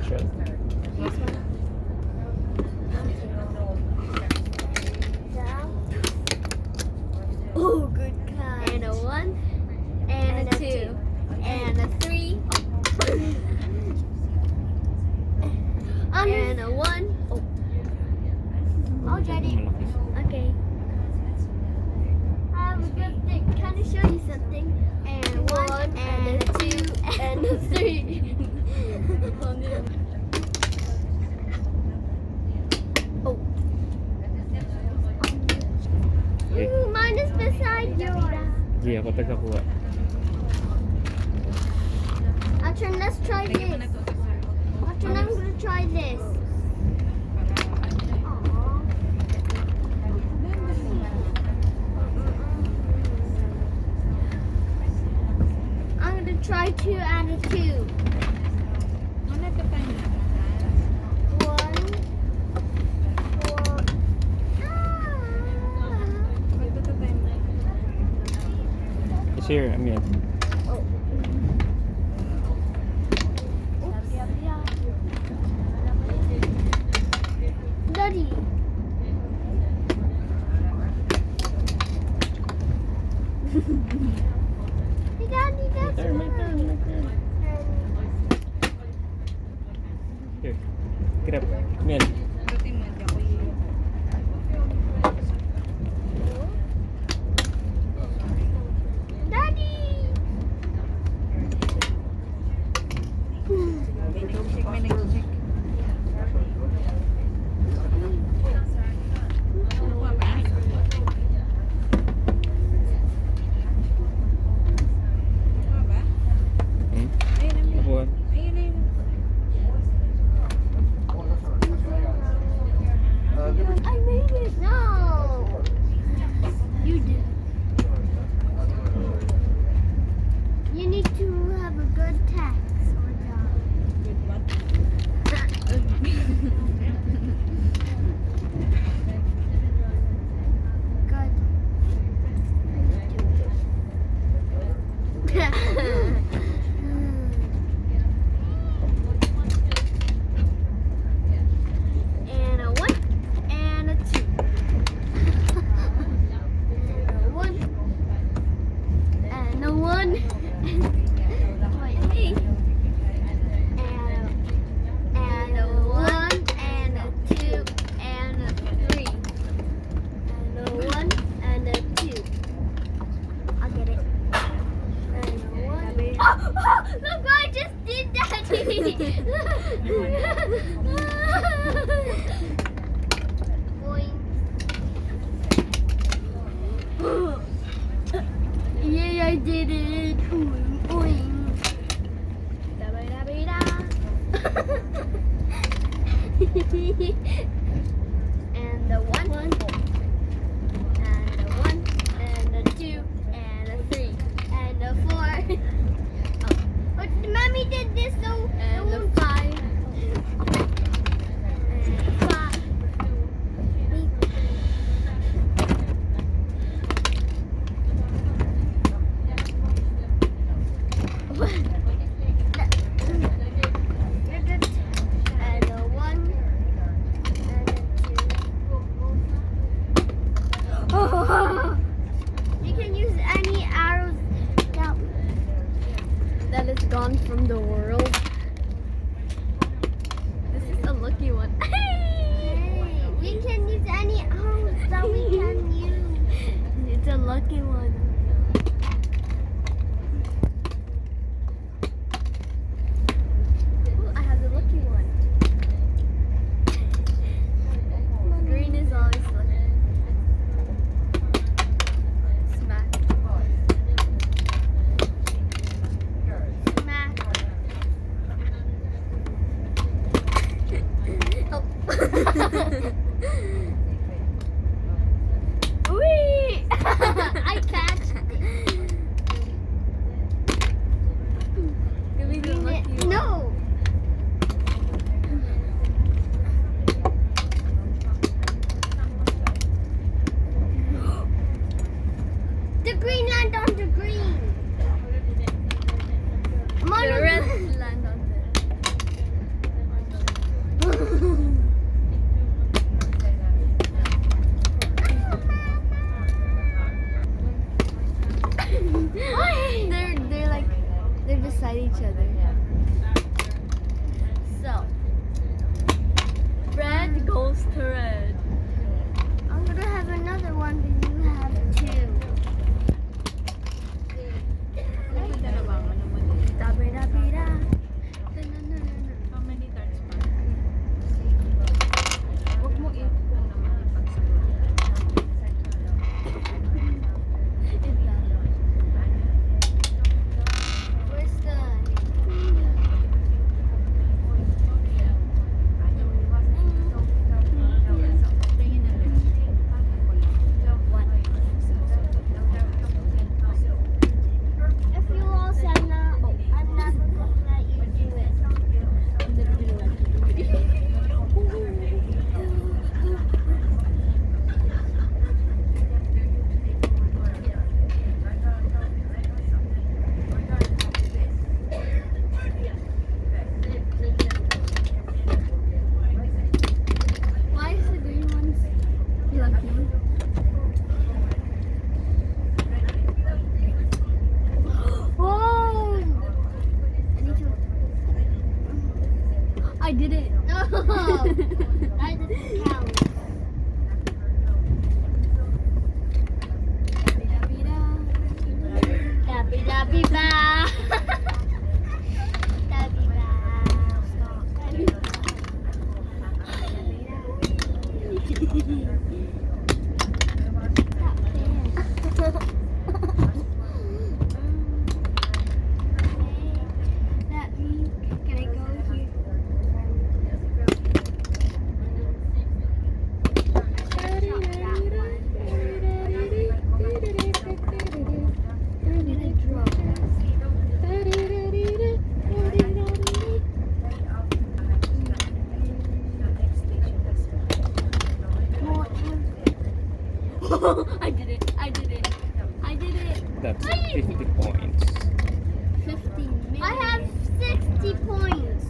shot. This one. Oh, good catch. And a 1, and a 2, and a 3, and a 1. I'll get it. Okay. I have a good thing. Can I show you something? And 1, and a 2, and a 3. Oh. Ooh, mine is beside yours. Iya, kotak aku Kak. Archon, let's try this. Archon, I'm gonna try this. I'm gonna try 2 out of 2. Mana ka pa niya? 1, 4. Ito ka pa niya. It's here, Amir. Daddy. Hey, Daddy, that's My turn, my turn, my turn. Here. Grab. Amir. Buti mo, di ako iyo. Daddy. May nag-check, may nag-check. Kuha ba? Kuha ba? Hmm? Ayun na. Ako. Ayun na yun. I made it. No. You did. You need to have a good text or job. Good what? Good. And a 1, and a 2. And a 1. And a 1. Wait, me. And a 1, and a 2, and a 3. And a 1, and a 2. I'll get it. And a 1. Look, I just did that. Boing. Yay, I did it. Oing, oing. Da-ba-da-ba-da. And the 1, and a 1, and a 2, and a 3, and a 4, But Mommy did this so. and a 5, and 5. And a 1 and a 2. You can use any arrows that That is gone from the world. This is a lucky one. we can use any arrows that we can use. It's a lucky one. Ooh, I have the lucky one. Green is always lucky. Smack. Smack. Whee! I catched it. Give me the lucky one. No. The green land on the green. The red land on the I did it. No, that doesn't count. Dabby dabby ba. Dabby ba. Dabby ba. That means, can I go here? I'm gonna draw. I did it. I did it. I did it. That's 50 points. 50 minutes. I have 60 points.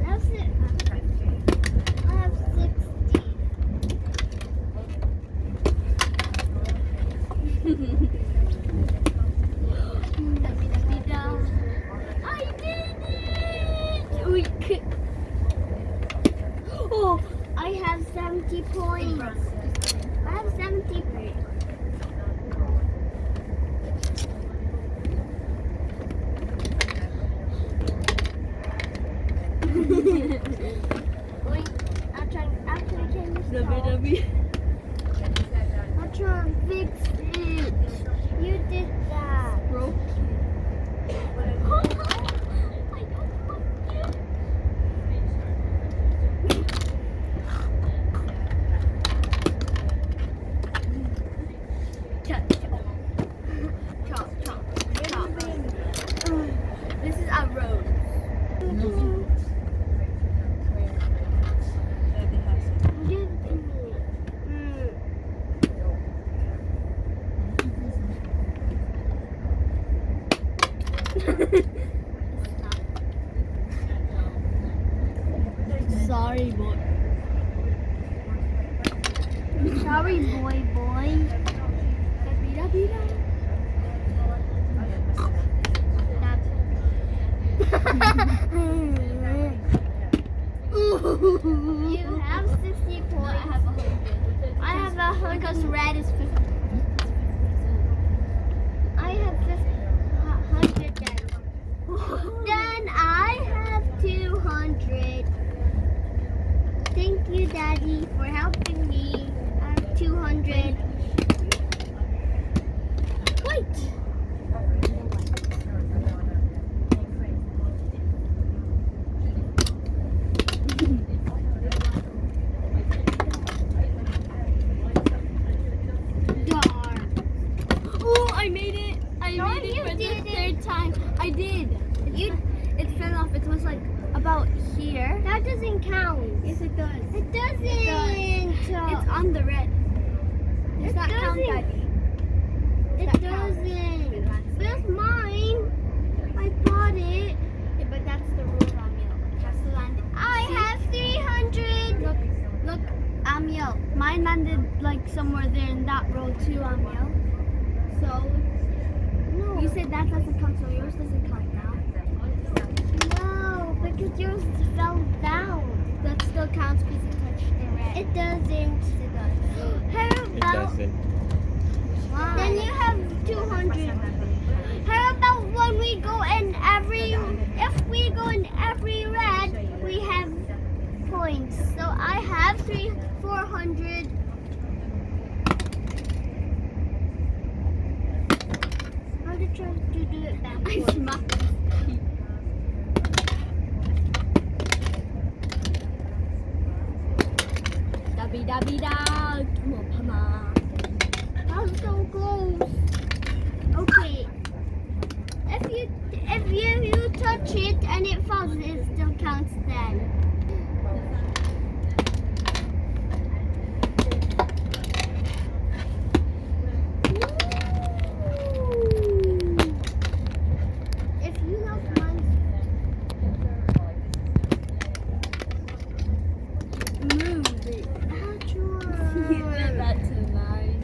That's it. I have 60. I did it! Wait. Oh, I have 70 points. I have 70 points. Wait, I'm trying to change this. I'm trying to fix it. You did that. Bro. This is our road. Give it to me. Sorry, boy. Sorry, boy. You have 60 points. I have 100. Because red is 50. I have 100 then. Then I have 200. Thank you, Daddy, for helping me. I have 200. Wait. Darn. Oh, I made it. I No, made it you for the didn't. third time. I did. It fell off. It was like about here. That doesn't count. Yes, it does. It doesn't. It's on the red. Does It that count, doesn't. Daddy? It that count? doesn't. That's mine. I bought it. Yeah, but that's the rule, Amiel. It has to land. I See? have 300. Look, Amiel. Mine landed like somewhere there in that row too, Amiel. So No. you said that doesn't count, so yours doesn't count now. No, because yours fell down. That still counts because it touched the red. It doesn't. Yes, it does. How It about doesn't. Why? then you have 200. How about when we go in every, if we go in every red, we have points. So I have 400. How to try to do it I backwards? smacked. Dabby dabby da. Come on, Pama. That was so close. Okay. If you touch it and it falls, it still counts then. If you love mine, Move it. You did that to mine.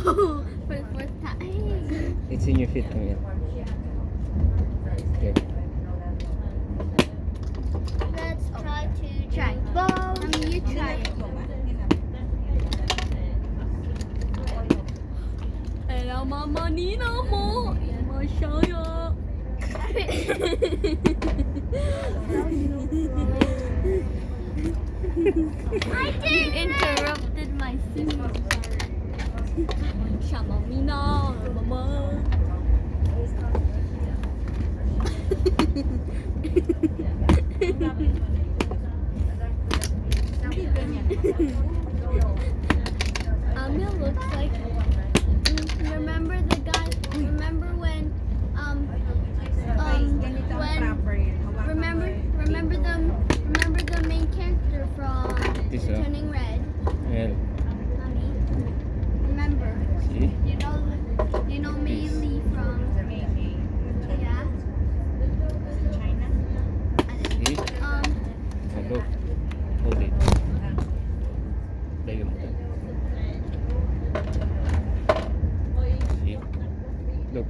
For the fourth time. It's in your feet, Camille. Okay. Let's try to Try. both. You try it. Ito ba? Hello, Mama Nina mo. Masaya. I did Interrupted my sister. Siya, Mamina. Mama. Hindi ganyan. Amil looks like. Remember the guy? Remember when? Ganito ang When? proper yan. Hawakan Remember? mo yung Remember dito. the main character from This one. Turning Red? Well, Mommy. Remember? see? You know Mei Lee from? Maybe. Yeah. China? See? Oh, look. Hold it. Layo mo tayo. See? Look.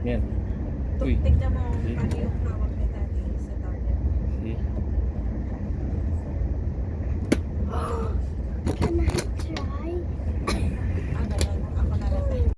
Yan. Uy. Tignan mo See? paano yung hawak